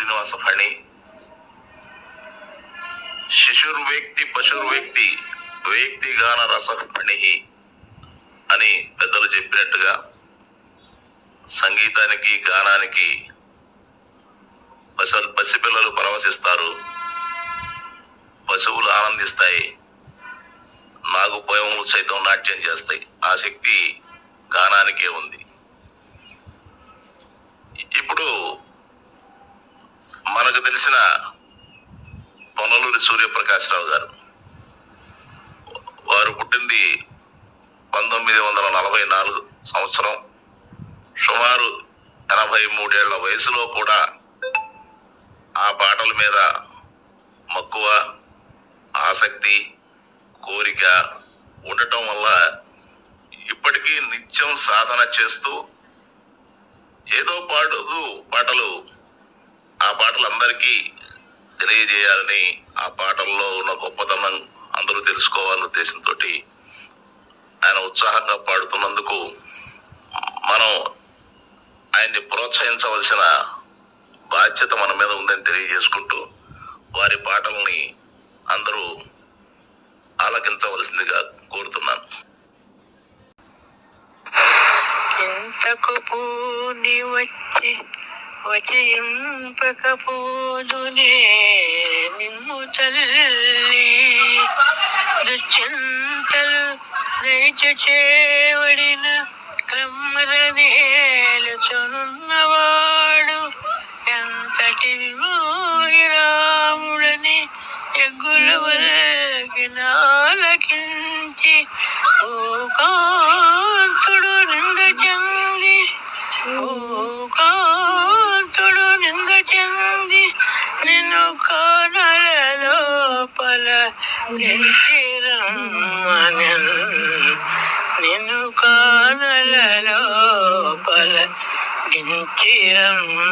శ్రీనివాస ఫణి, శిశుర్వేక్తి పశుర్వేక్తి వేక్తిగాన రసఫణి అని పెద్దలు చెప్పినట్టుగా సంగీతానికి గానానికి పసిపిల్లలు పరవశిస్తారు, పశువులు ఆనందిస్తాయి, నాగుపాములు సైతం నాట్యం చేస్తాయి. ఆ శక్తి గానానికే ఉంది. ఇప్పుడు మనకు తెలిసిన పొన్నలూరి సూర్యప్రకాశరావు గారు, వారు పుట్టింది 1944 సంవత్సరం. సుమారు 83 ఏళ్ల వయసులో కూడా ఆ పాటల మీద మక్కువ, ఆసక్తి, కోరిక ఉండటం వల్ల ఇప్పటికీ నిత్యం సాధన చేస్తూ ఏదో పాటలు ఆ పాటలు అందరికీ తెలియజేయాలని, ఆ పాటల్లో ఉన్న గొప్పతనం అందరూ తెలుసుకోవాలనే ఉద్దేశంతో ఆయన ఉత్సాహంగా పాడుతున్నందుకు మనం ఆయన్ని ప్రోత్సహించవలసిన బాధ్యత మన మీద ఉందని తెలియజేసుకుంటూ వారి పాటల్ని అందరూ ఆలకించవలసిందిగా కోరుతున్నాను. ఇంతకు పూని వచ్చి వచింపకపోదునే నిమ్ము తల్లి, దుశ్చింతలు దయచు చేవడిన క్రమరనేలుచున్నవాడు ఎంతటి రాముడని ఎగ్గుల వలకినాలకించి ఓ కాంతుడు నింద చెంది, ఓ కాంతుడు నింద చెంది నిన్ను కానల లోపల నిలిచిరమ్మనెన్, నిన్ను కానల లోపల నిలిచిరమ్మనెన్.